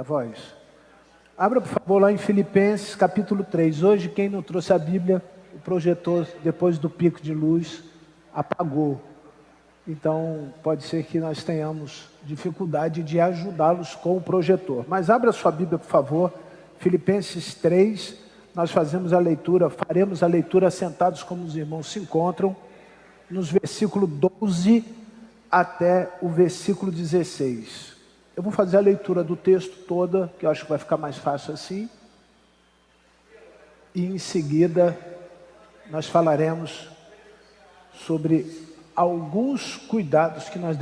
minha voz? Abra, por favor, lá em Filipenses, capítulo 3. Hoje, quem não trouxe a Bíblia, o projetor, depois do pico de luz, apagou. Então, pode ser que nós tenhamos dificuldade de ajudá-los com o projetor. Mas abra sua Bíblia, por favor. Filipenses 3, nós faremos a leitura sentados como os irmãos se encontram, nos versículos 12 até o versículo 16. Eu vou fazer a leitura do texto toda, que eu acho que vai ficar mais fácil assim. E em seguida, nós falaremos sobre alguns cuidados que nós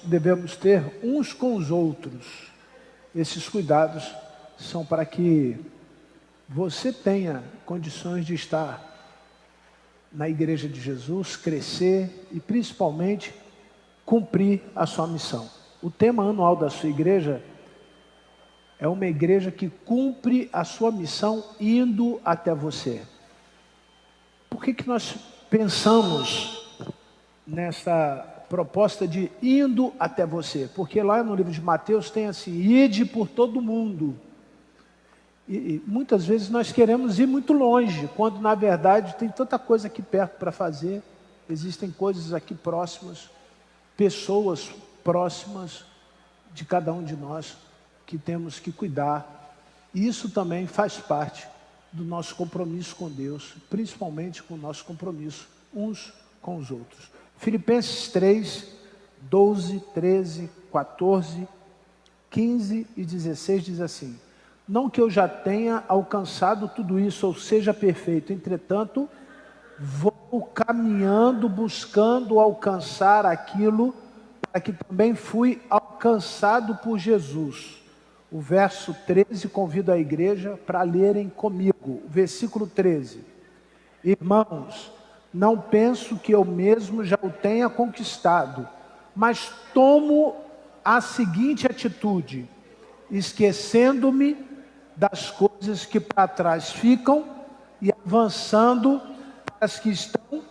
devemos ter uns com os outros. Esses cuidados são para que você tenha condições de estar na Igreja de Jesus, crescer e principalmente cumprir a sua missão. O tema anual da sua igreja é uma igreja que cumpre a sua missão indo até você. Por que nós pensamos nessa proposta de indo até você? Porque lá no livro de Mateus tem assim: ide por todo mundo. E muitas vezes nós queremos ir muito longe, quando na verdade tem tanta coisa aqui perto para fazer. Existem coisas aqui próximas, pessoas próximas de cada um de nós que temos que cuidar. E isso também faz parte do nosso compromisso com Deus, principalmente com o nosso compromisso uns com os outros. Filipenses 3, 12, 13, 14, 15 e 16 diz assim: não que eu já tenha alcançado tudo isso, ou seja perfeito, entretanto, vou caminhando, buscando alcançar aquilo para que também fui alcançado por Jesus. O verso 13 convido a igreja para lerem comigo. O versículo 13: irmãos, não penso que eu mesmo já o tenha conquistado, mas tomo a seguinte atitude: esquecendo-me das coisas que para trás ficam e avançando para as que estão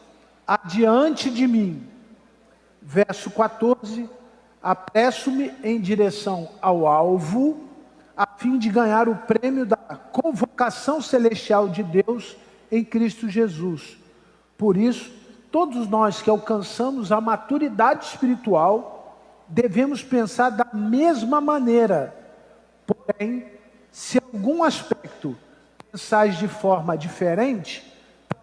adiante de mim. Verso 14: apresso-me em direção ao alvo, a fim de ganhar o prêmio da convocação celestial de Deus em Cristo Jesus. Por isso, todos nós que alcançamos a maturidade espiritual, devemos pensar da mesma maneira. Porém, se em algum aspecto pensais de forma diferente,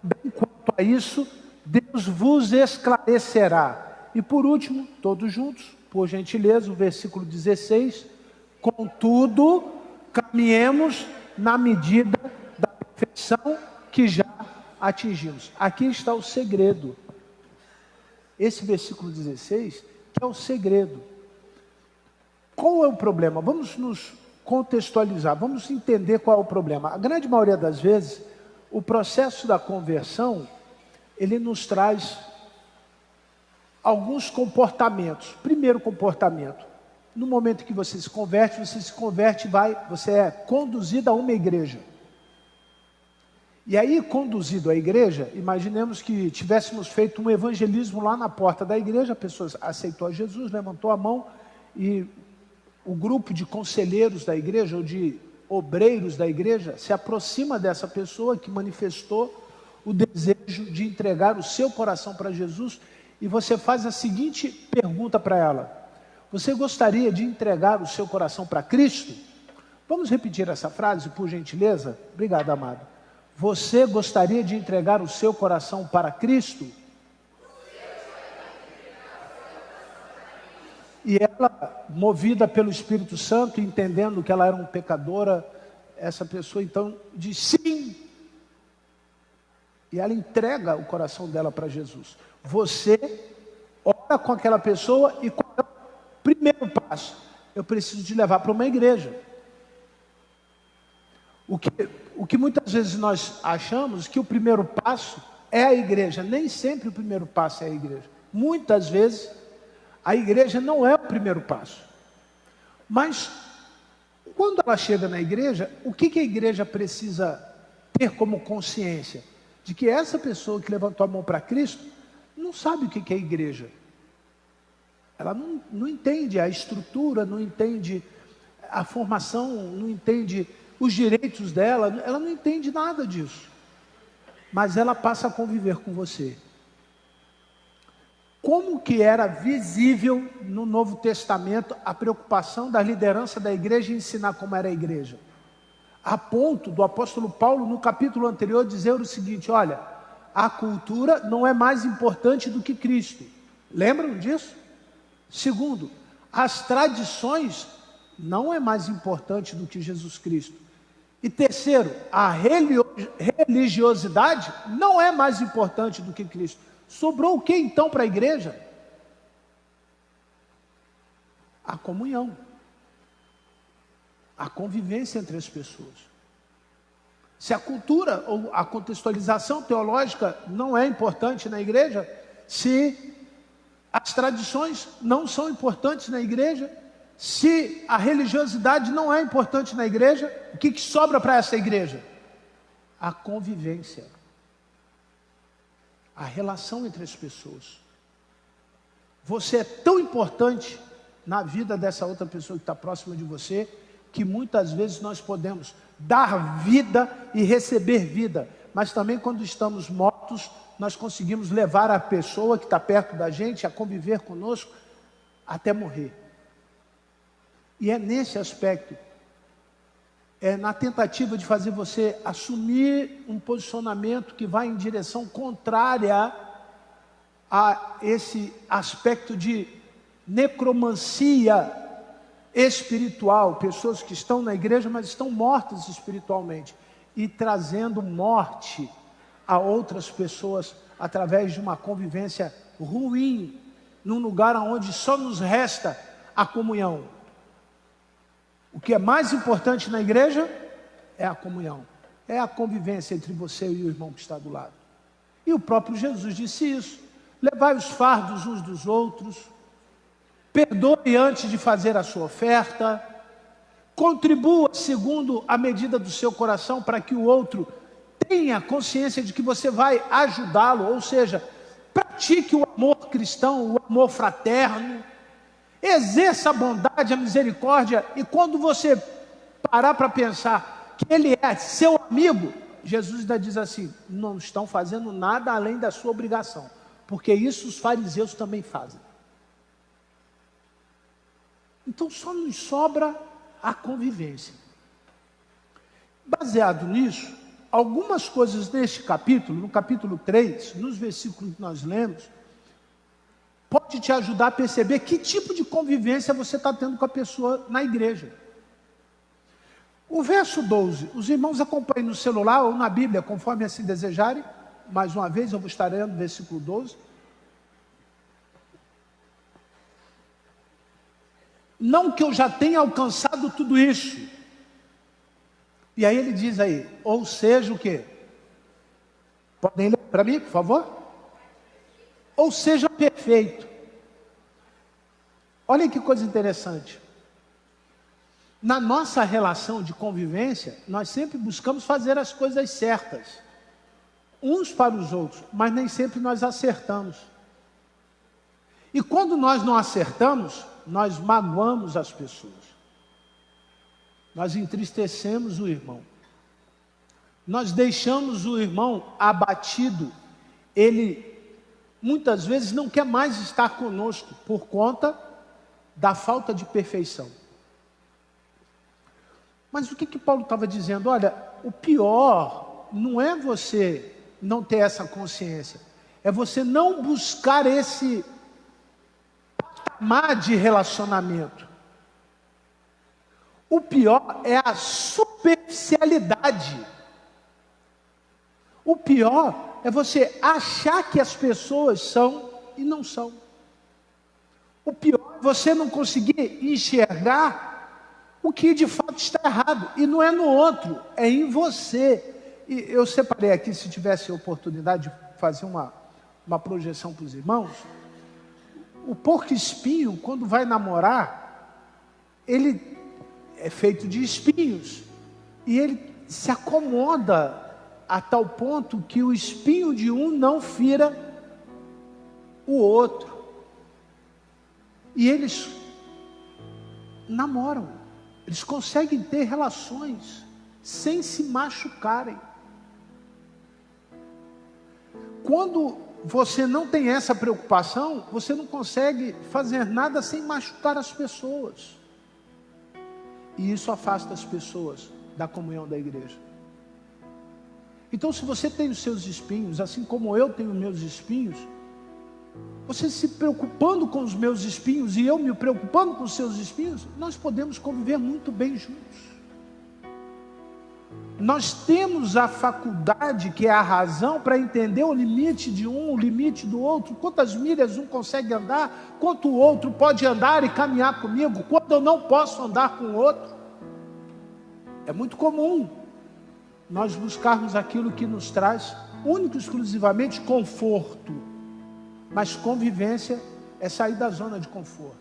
também quanto a isso, Deus vos esclarecerá. E por último, todos juntos, por gentileza, o versículo 16: contudo, caminhemos na medida da perfeição que já atingimos. Aqui está o segredo. Esse versículo 16 que é o segredo. Qual é o problema? Vamos nos contextualizar, vamos entender qual é o problema. A grande maioria das vezes, o processo da conversão, ele nos traz alguns comportamentos. Primeiro comportamento: no momento que você se converte, você é conduzido a uma igreja. E aí, conduzido à igreja, imaginemos que tivéssemos feito um evangelismo lá na porta da igreja, a pessoa aceitou a Jesus, levantou a mão, e o grupo de conselheiros da igreja, ou de obreiros da igreja, se aproxima dessa pessoa que manifestou o desejo de entregar o seu coração para Jesus, e você faz a seguinte pergunta para ela: você gostaria de entregar o seu coração para Cristo? Vamos repetir essa frase, por gentileza? Obrigado, amado. Você gostaria de entregar o seu coração para Cristo? E ela, movida pelo Espírito Santo, entendendo que ela era uma pecadora, essa pessoa então diz sim. E ela entrega o coração dela para Jesus. Você ora com aquela pessoa e qual é o primeiro passo? Eu preciso te levar para uma igreja. O que muitas vezes nós achamos que o primeiro passo é a igreja. Nem sempre o primeiro passo é a igreja. Muitas vezes a igreja não é o primeiro passo. Mas quando ela chega na igreja, o que a igreja precisa ter como consciência? De que essa pessoa que levantou a mão para Cristo não sabe o que é a igreja. Ela não entende a estrutura, não entende a formação, não entende os direitos dela, ela não entende nada disso. Mas ela passa a conviver com você. Como que era visível no Novo Testamento a preocupação da liderança da igreja em ensinar como era a igreja? A ponto do apóstolo Paulo, no capítulo anterior, dizer o seguinte: olha, a cultura não é mais importante do que Cristo. Lembram disso? Segundo, as tradições não é mais importante do que Jesus Cristo. E terceiro, a religiosidade não é mais importante do que Cristo. Sobrou o que então para a igreja? A comunhão, a convivência entre as pessoas. Se a cultura ou a contextualização teológica não é importante na igreja, se as tradições não são importantes na igreja, se a religiosidade não é importante na igreja, o que sobra para essa igreja? A convivência, a relação entre as pessoas. Você é tão importante na vida dessa outra pessoa que está próxima de você, que muitas vezes nós podemos dar vida e receber vida, mas também quando estamos mortos, nós conseguimos levar a pessoa que está perto da gente a conviver conosco até morrer. E é nesse aspecto, é na tentativa de fazer você assumir um posicionamento que vai em direção contrária a esse aspecto de necromancia espiritual, pessoas que estão na igreja, mas estão mortas espiritualmente, e trazendo morte a outras pessoas através de uma convivência ruim, num lugar onde só nos resta a comunhão. O que é mais importante na igreja é a comunhão, é a convivência entre você e o irmão que está do lado. E o próprio Jesus disse isso: levai os fardos uns dos outros, perdoe antes de fazer a sua oferta, contribua segundo a medida do seu coração, para que o outro tenha consciência de que você vai ajudá-lo, ou seja, pratique o amor cristão, o amor fraterno, exerça a bondade, a misericórdia, e quando você parar para pensar que ele é seu amigo, Jesus ainda diz assim: não estão fazendo nada além da sua obrigação, porque isso os fariseus também fazem. Então só nos sobra a convivência. Baseado nisso, algumas coisas neste capítulo, no capítulo 3, nos versículos que nós lemos, pode te ajudar a perceber que tipo de convivência você está tendo com a pessoa na igreja. O verso 12, os irmãos acompanhem no celular ou na Bíblia, conforme assim desejarem. Mais uma vez eu vou estar lendo o versículo 12. Não que eu já tenha alcançado tudo isso. E aí ele diz aí, ou seja o quê? Podem ler para mim, por favor? Ou seja perfeito. Olha que coisa interessante. Na nossa relação de convivência, nós sempre buscamos fazer as coisas certas, uns para os outros, mas nem sempre nós acertamos. E quando nós não acertamos, nós magoamos as pessoas, nós entristecemos o irmão, nós deixamos o irmão abatido, ele muitas vezes não quer mais estar conosco por conta da falta de perfeição. Mas o que Paulo estava dizendo? Olha, o pior não é você não ter essa consciência, é você não buscar esse patamar de relacionamento. O pior é a superficialidade. O pior é você achar que as pessoas são e não são. O pior é você não conseguir enxergar o que de fato está errado. E não é no outro, é em você. E eu separei aqui, se tivesse oportunidade de fazer uma projeção para os irmãos. O porco-espinho, quando vai namorar, ele é feito de espinhos. E ele se acomoda a tal ponto que o espinho de um não fira o outro. E eles namoram. Eles conseguem ter relações sem se machucarem. Quando você não tem essa preocupação, você não consegue fazer nada sem machucar as pessoas. E isso afasta as pessoas da comunhão da igreja. Então, se você tem os seus espinhos, assim como eu tenho meus espinhos, você se preocupando com os meus espinhos e eu me preocupando com os seus espinhos, nós podemos conviver muito bem juntos. Nós temos a faculdade, que é a razão, para entender o limite de um, o limite do outro, quantas milhas um consegue andar, quanto o outro pode andar e caminhar comigo, quando eu não posso andar com o outro. É muito comum nós buscarmos aquilo que nos traz único e exclusivamente conforto, mas convivência é sair da zona de conforto.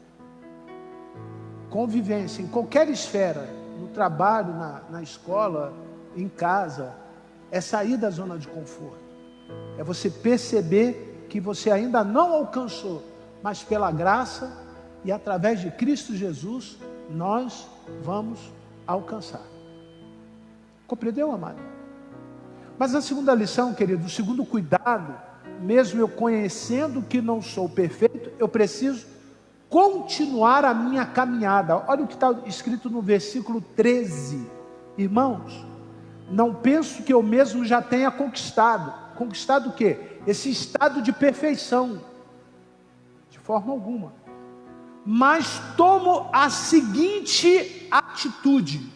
Convivência em qualquer esfera, no trabalho, na escola, em casa, é sair da zona de conforto. É você perceber que você ainda não alcançou, mas pela graça e através de Cristo Jesus, nós vamos alcançar. Compreendeu, amado? Mas a segunda lição, querido, o segundo cuidado, mesmo eu conhecendo que não sou perfeito, eu preciso continuar a minha caminhada. Olha o que está escrito no versículo 13. Irmãos, não penso que eu mesmo já tenha conquistado. Conquistado o quê? Esse estado de perfeição. De forma alguma. Mas tomo a seguinte atitude.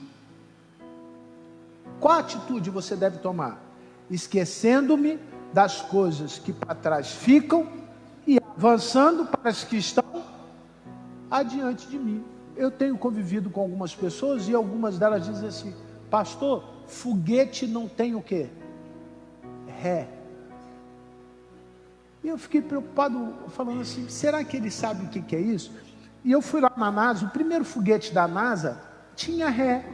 Qual atitude você deve tomar? Esquecendo-me das coisas que para trás ficam e avançando para as que estão adiante de mim. Eu tenho convivido com algumas pessoas e algumas delas dizem assim: pastor, foguete não tem o quê? Ré. E eu fiquei preocupado, falando assim, será que ele sabe o que é isso? E eu fui lá na NASA, o primeiro foguete da NASA tinha ré.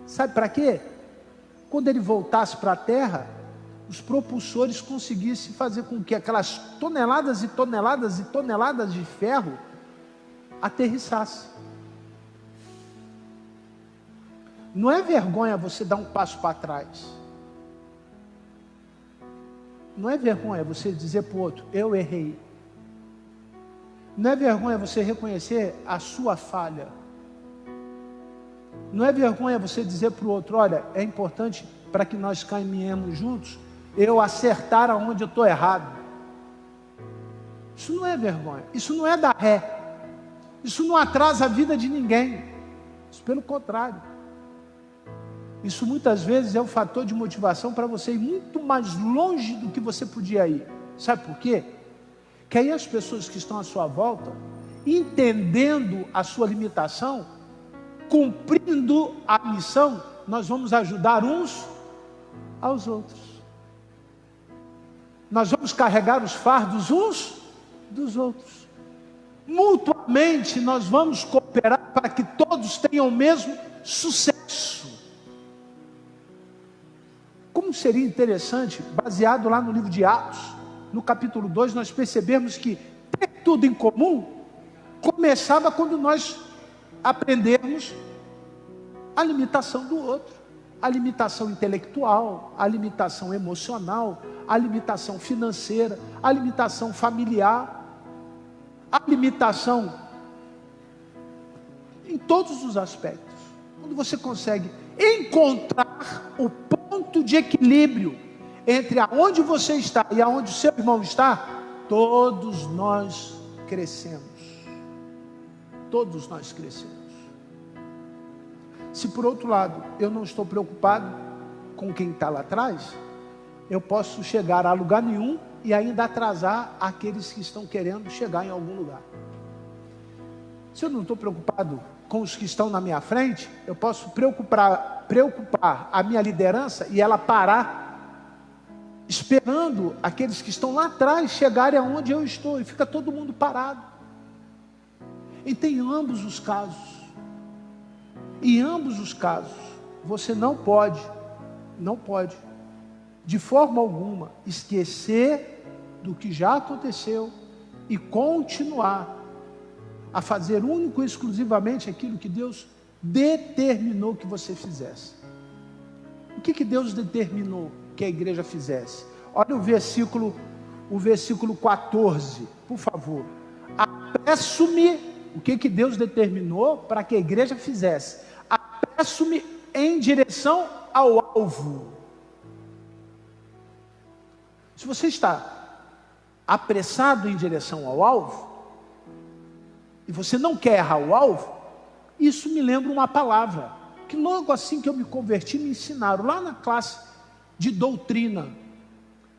Sabe para quê? Quando ele voltasse para a Terra, os propulsores conseguissem fazer com que aquelas toneladas e toneladas e toneladas de ferro aterrissassem. Não é vergonha você dar um passo para trás. Não é vergonha você dizer para o outro, eu errei. Não é vergonha você reconhecer a sua falha. Não é vergonha você dizer para o outro, olha, é importante para que nós caminhemos juntos, eu acertar aonde eu estou errado. Isso não é vergonha, isso não é dar ré, isso não atrasa a vida de ninguém, isso pelo contrário. Isso muitas vezes é um fator de motivação para você ir muito mais longe do que você podia ir. Sabe por quê? Que aí as pessoas que estão à sua volta, entendendo a sua limitação, cumprindo a missão, nós vamos ajudar uns aos outros. Nós vamos carregar os fardos uns dos outros. Mutuamente nós vamos cooperar para que todos tenham o mesmo sucesso. Como seria interessante, baseado lá no livro de Atos, no capítulo 2, nós percebemos que ter tudo em comum começava quando nós aprendermos a limitação do outro, a limitação intelectual, a limitação emocional, a limitação financeira, a limitação familiar, a limitação em todos os aspectos. Quando você consegue encontrar o ponto de equilíbrio entre aonde você está e aonde o seu irmão está, todos nós crescemos. Todos nós crescemos. Se por outro lado eu não estou preocupado com quem está lá atrás, eu posso chegar a lugar nenhum e ainda atrasar aqueles que estão querendo chegar em algum lugar. Se eu não estou preocupado com os que estão na minha frente, eu posso preocupar a minha liderança e ela parar esperando aqueles que estão lá atrás chegarem aonde eu estou, e fica todo mundo parado. E tem ambos os casos. Em ambos os casos, você não pode, de forma alguma, esquecer do que já aconteceu e continuar a fazer único e exclusivamente aquilo que Deus determinou que você fizesse. O que Deus determinou que a igreja fizesse? Olha o versículo 14, por favor. Apresso-me, o que Deus determinou para que a igreja fizesse? Apresso-me em direção ao alvo. Se você está apressado em direção ao alvo, e você não quer errar o alvo, isso me lembra uma palavra, que logo assim que eu me converti, me ensinaram, lá na classe de doutrina: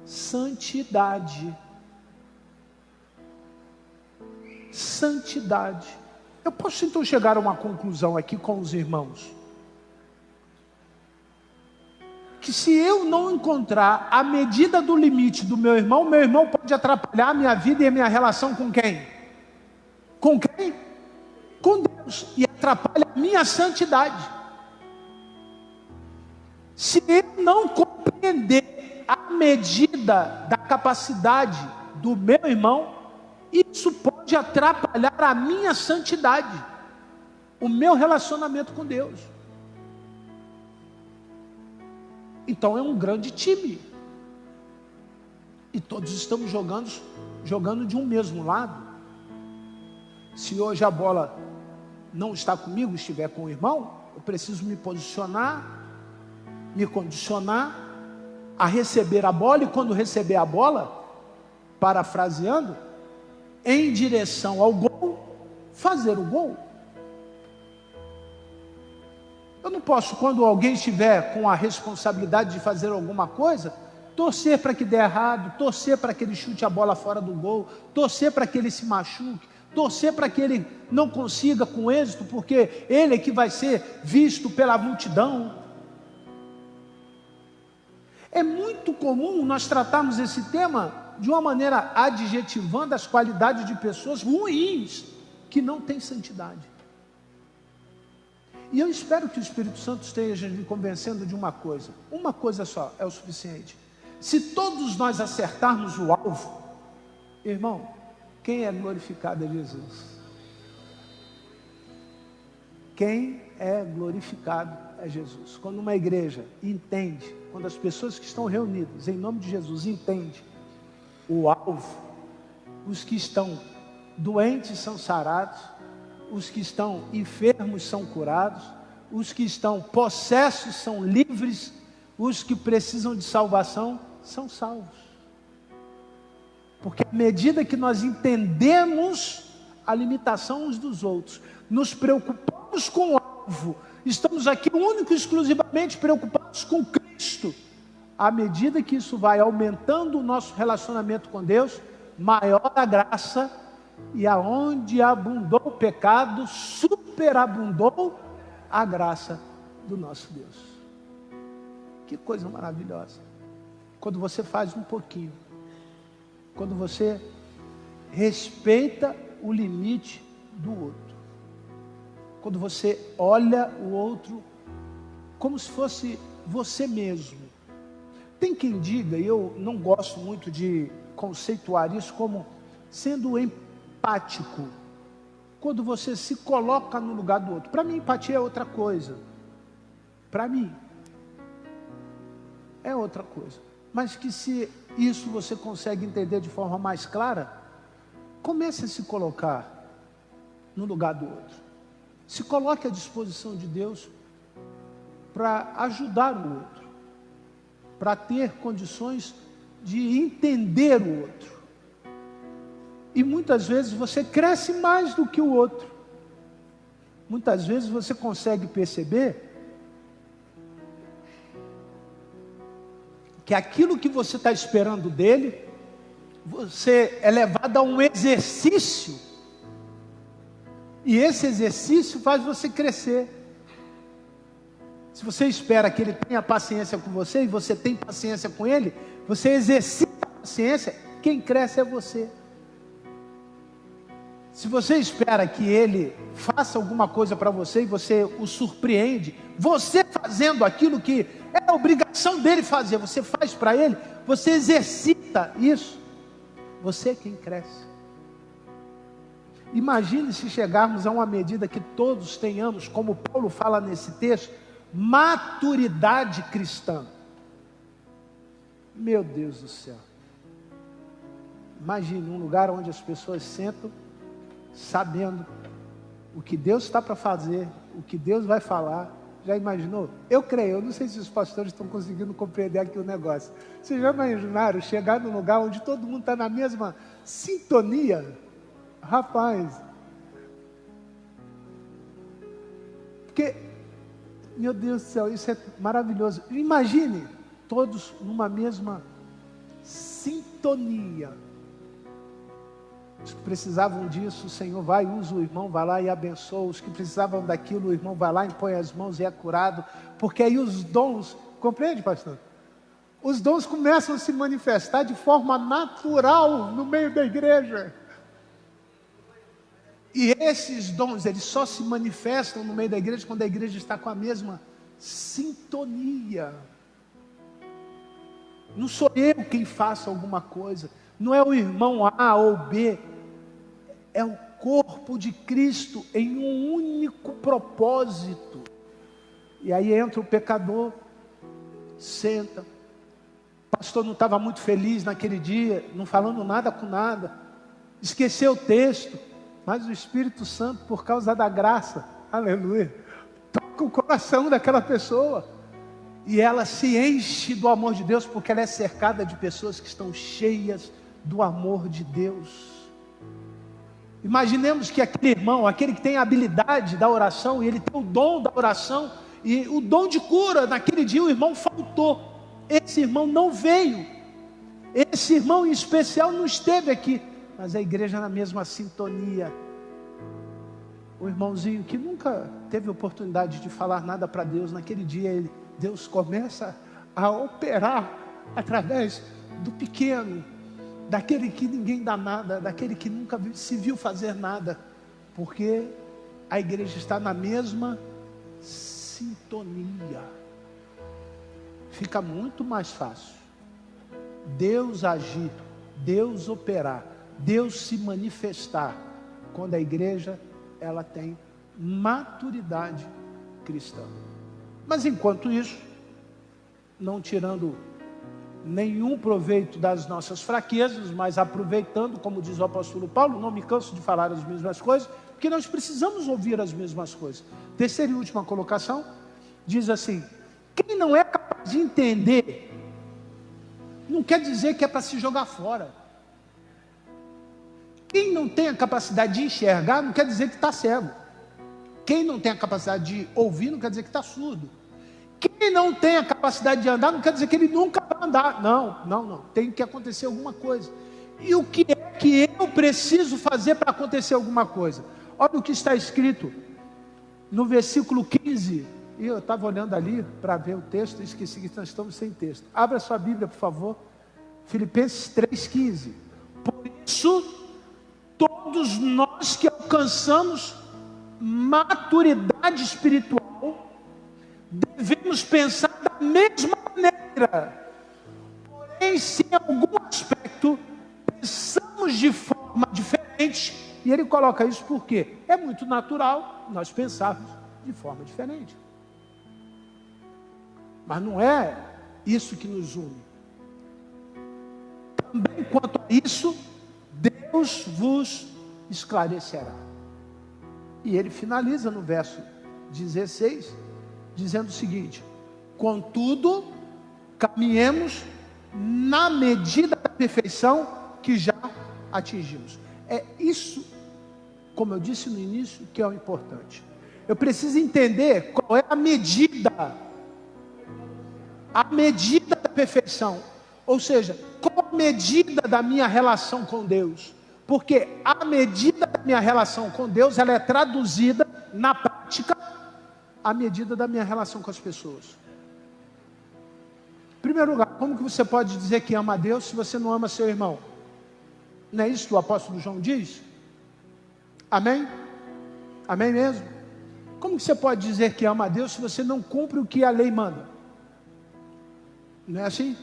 santidade. Santidade. Eu posso então chegar a uma conclusão aqui com os irmãos, que se eu não encontrar a medida do limite do meu irmão pode atrapalhar a minha vida e a minha relação com quem? Com quem? Com Deus, e atrapalha a minha santidade. Se eu não compreender a medida da capacidade do meu irmão, isso pode atrapalhar a minha santidade, o meu relacionamento com Deus. Então é um grande time, e todos estamos jogando de um mesmo lado. Se hoje a bola não está comigo, estiver com o irmão, eu preciso me posicionar, me condicionar a receber a bola, e quando receber a bola, parafraseando, em direção ao gol, fazer o gol. Eu não posso, quando alguém estiver com a responsabilidade de fazer alguma coisa, torcer para que dê errado, torcer para que ele chute a bola fora do gol, torcer para que ele se machuque, torcer para que ele não consiga com êxito, porque ele é que vai ser visto pela multidão. É muito comum nós tratarmos esse tema de uma maneira adjetivando as qualidades de pessoas ruins, que não têm santidade. E eu espero que o Espírito Santo esteja me convencendo de uma coisa só é o suficiente. Se todos nós acertarmos o alvo, irmão, quem é glorificado é Jesus. Quem é glorificado é Jesus. Quando uma igreja entende, quando as pessoas que estão reunidas em nome de Jesus entendem o alvo, os que estão doentes são sarados, os que estão enfermos são curados, os que estão possessos são livres, os que precisam de salvação são salvos. Porque à medida que nós entendemos a limitação uns dos outros, nos preocupamos com o alvo, estamos aqui único e exclusivamente preocupados com Cristo, à medida que isso vai aumentando o nosso relacionamento com Deus, maior a graça, e aonde abundou o pecado, superabundou a graça do nosso Deus. Que coisa maravilhosa. Quando você faz um pouquinho, quando você respeita o limite do outro, quando você olha o outro como se fosse você mesmo. Tem quem diga, e eu não gosto muito de conceituar isso como sendo empático, quando você se coloca no lugar do outro. Para mim, empatia é outra coisa. Para mim, é outra coisa. Mas que se isso você consegue entender de forma mais clara, comece a se colocar no lugar do outro. Se coloque à disposição de Deus para ajudar o outro, para ter condições de entender o outro. E muitas vezes você cresce mais do que o outro. Muitas vezes você consegue perceber que aquilo que você está esperando dele, você é levado a um exercício, e esse exercício faz você crescer. Se você espera que ele tenha paciência com você, e você tem paciência com ele, você exercita a paciência, quem cresce é você. Se você espera que ele faça alguma coisa para você, e você o surpreende, você fazendo aquilo que é a obrigação dele fazer, você faz para ele, você exercita isso, você é quem cresce. Imagine se chegarmos a uma medida que todos tenhamos, como Paulo fala nesse texto, maturidade cristã. Meu Deus do céu. Imagine um lugar onde as pessoas sentam sabendo o que Deus está para fazer, o que Deus vai falar. Já imaginou? Eu creio, eu não sei se os pastores estão conseguindo compreender aqui o negócio. Vocês já imaginaram chegar num lugar onde todo mundo está na mesma sintonia? Rapaz, porque, meu Deus do céu, isso é maravilhoso. Imagine todos numa mesma sintonia. Os que precisavam disso, o Senhor vai, usa o irmão, vai lá e abençoa. Os que precisavam daquilo, o irmão vai lá, impõe as mãos e é curado. Porque aí os dons, compreende, pastor? Os dons começam a se manifestar de forma natural no meio da igreja. E esses dons, eles só se manifestam no meio da igreja quando a igreja está com a mesma sintonia. Não sou eu quem faça alguma coisa, não é o irmão A ou B, é o corpo de Cristo em um único propósito. E aí entra o pecador, senta. O pastor não estava muito feliz naquele dia, não falando nada com nada, esqueceu o texto, mas o Espírito Santo, por causa da graça, aleluia, toca o coração daquela pessoa, e ela se enche do amor de Deus, porque ela é cercada de pessoas que estão cheias do amor de Deus. Imaginemos que aquele irmão, aquele que tem a habilidade da oração, e ele tem o dom da oração, e o dom de cura, naquele dia o irmão faltou, esse irmão não veio, esse irmão em especial não esteve aqui, mas a igreja na mesma sintonia. O irmãozinho que nunca teve oportunidade de falar nada para Deus, naquele dia Deus começa a operar através do pequeno, daquele que ninguém dá nada, daquele que nunca se viu fazer nada, porque a igreja está na mesma sintonia. Fica muito mais fácil Deus agir, Deus operar, Deus se manifestar, quando a igreja ela tem maturidade cristã. Mas enquanto isso, não tirando nenhum proveito das nossas fraquezas, mas aproveitando, como diz o apóstolo Paulo, não me canso de falar as mesmas coisas, porque nós precisamos ouvir as mesmas coisas. Terceira e última colocação, diz assim: quem não é capaz de entender, não quer dizer que é para se jogar fora. Quem não tem a capacidade de enxergar, não quer dizer que está cego. Quem não tem a capacidade de ouvir, não quer dizer que está surdo. Quem não tem a capacidade de andar, não quer dizer que ele nunca vai andar. Não. Tem que acontecer alguma coisa. E o que é que eu preciso fazer para acontecer alguma coisa? Olha o que está escrito no versículo 15. E eu estava olhando ali para ver o texto e esqueci que nós estamos sem texto. Abra sua Bíblia, por favor. Filipenses 3,15. Por isso, todos nós que alcançamos maturidade espiritual, devemos pensar da mesma maneira. Porém, se em algum aspecto pensamos de forma diferente, e ele coloca isso porque é muito natural nós pensarmos de forma diferente. Mas não é isso que nos une. Também quanto a isso, Deus vos esclarecerá. E ele finaliza no verso 16, dizendo o seguinte: contudo, caminhemos na medida da perfeição que já atingimos. É isso, como eu disse no início, que é o importante. Eu preciso entender qual é a medida da perfeição. Ou seja, qual a medida da minha relação com Deus? Porque a medida da minha relação com Deus, ela é traduzida na prática à medida da minha relação com as pessoas. Em primeiro lugar, como que você pode dizer que ama a Deus se você não ama seu irmão? Não é isso que o apóstolo João diz? Amém? Amém mesmo? Como que você pode dizer que ama a Deus se você não cumpre o que a lei manda? Não é assim?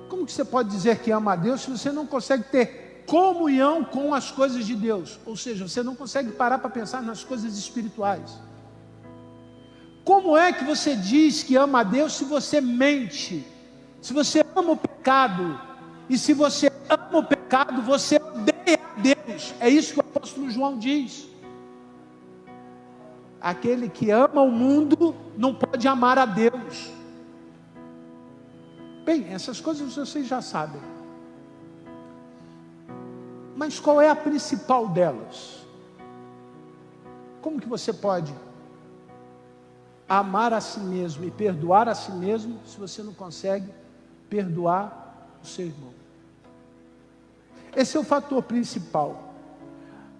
Como que você pode dizer que ama a Deus se você não consegue ter comunhão com as coisas de Deus. Ou seja, você não consegue parar para pensar nas coisas espirituais. Como é que você diz que ama a Deus se você mente? Se você ama o pecado, e se você ama o pecado, você odeia a Deus. É isso que o apóstolo João diz. Aquele que ama o mundo não pode amar a Deus. Bem, essas coisas vocês já sabem. Mas qual é a principal delas? Como que você pode amar a si mesmo e perdoar a si mesmo se você não consegue perdoar o seu irmão? Esse é o fator principal.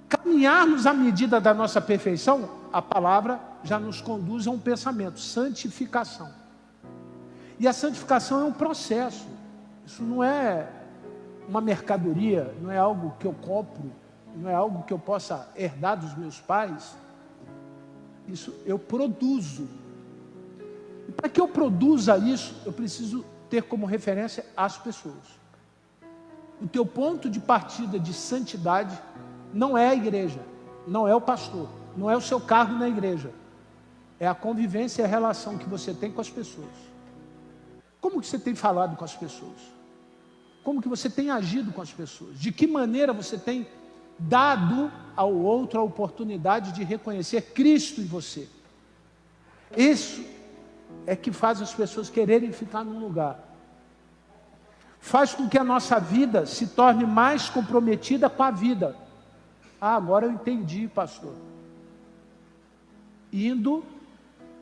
Caminharmos à medida da nossa perfeição, a palavra já nos conduz a um pensamento, santificação. E a santificação é um processo. Isso não é uma mercadoria, não é algo que eu compro, não é algo que eu possa herdar dos meus pais. Isso eu produzo. E para que eu produza isso, eu preciso ter como referência as pessoas. O teu ponto de partida de santidade não é a igreja, não é o pastor, não é o seu cargo na igreja. É a convivência e a relação que você tem com as pessoas. Como que você tem falado com as pessoas? Como que você tem agido com as pessoas? De que maneira você tem dado ao outro a oportunidade de reconhecer Cristo em você? Isso é que faz as pessoas quererem ficar num lugar. Faz com que a nossa vida se torne mais comprometida com a vida. Ah, agora eu entendi, pastor. Indo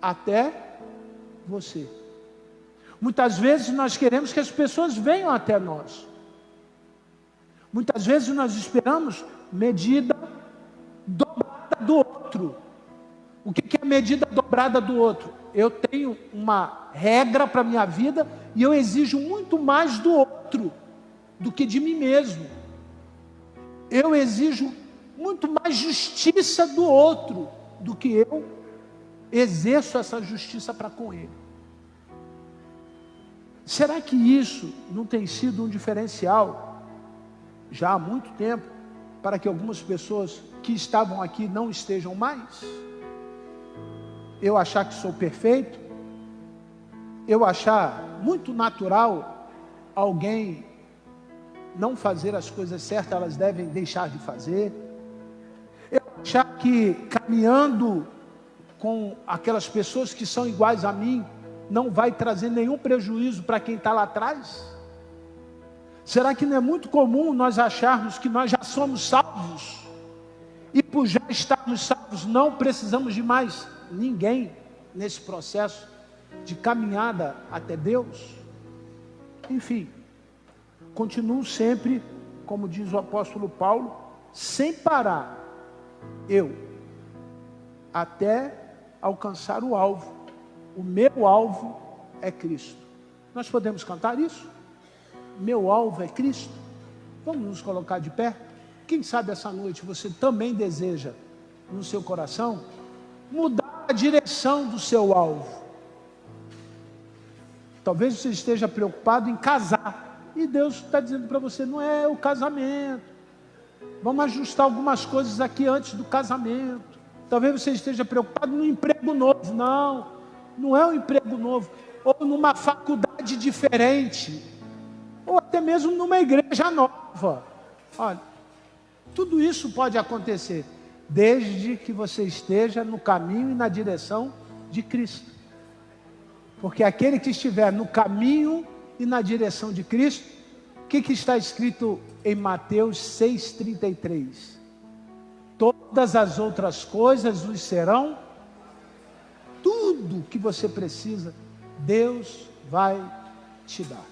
até você. Muitas vezes nós queremos que as pessoas venham até nós. Muitas vezes nós esperamos medida dobrada do outro. O que é a medida dobrada do outro? Eu tenho uma regra para a minha vida e eu exijo muito mais do outro do que de mim mesmo. Eu exijo muito mais justiça do outro do que eu exerço essa justiça para com ele. Será que isso não tem sido um diferencial já há muito tempo para que algumas pessoas que estavam aqui não estejam mais? Eu achar que sou perfeito, eu achar muito natural alguém não fazer as coisas certas, elas devem deixar de fazer, eu achar que caminhando com aquelas pessoas que são iguais a mim, não vai trazer nenhum prejuízo para quem está lá atrás? Será que não é muito comum nós acharmos que nós já somos salvos, e por já estarmos salvos não precisamos de mais ninguém nesse processo de caminhada até Deus? Enfim, continuo sempre, como diz o apóstolo Paulo, sem parar, eu, até alcançar o alvo. O meu alvo é Cristo. Nós podemos cantar isso? Meu alvo é Cristo. Vamos nos colocar de pé? Quem sabe essa noite você também deseja no seu coração mudar a direção do seu alvo. Talvez você esteja preocupado em casar, e Deus está dizendo para você, não é o casamento, vamos ajustar algumas coisas aqui antes do casamento. Talvez você esteja preocupado no emprego novo. Não é um emprego novo, ou numa faculdade diferente, ou até mesmo numa igreja nova. Olha, tudo isso pode acontecer desde que você esteja no caminho e na direção de Cristo. Porque aquele que estiver no caminho e na direção de Cristo, o que está escrito em Mateus 6,33? Todas as outras coisas lhes serão, tudo que você precisa, Deus vai te dar.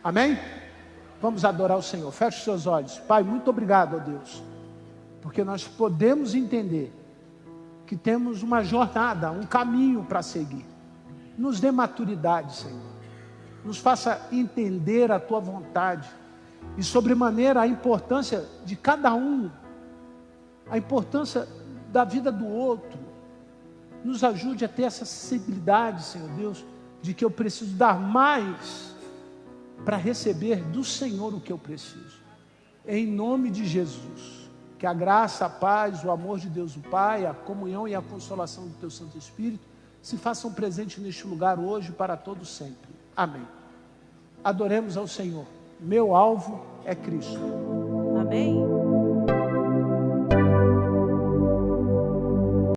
Amém? Vamos adorar o Senhor. Feche os seus olhos. Pai, muito obrigado, ó Deus, porque nós podemos entender que temos uma jornada, um caminho para seguir. Nos dê maturidade, Senhor. Nos faça entender a Tua vontade e sobremaneira a importância de cada um, a importância da vida do outro. Nos ajude a ter essa sensibilidade, Senhor Deus, de que eu preciso dar mais para receber do Senhor o que eu preciso. Em nome de Jesus, que a graça, a paz, o amor de Deus o Pai, a comunhão e a consolação do Teu Santo Espírito se façam presentes neste lugar hoje para todos sempre. Amém. Adoremos ao Senhor. Meu alvo é Cristo. Amém.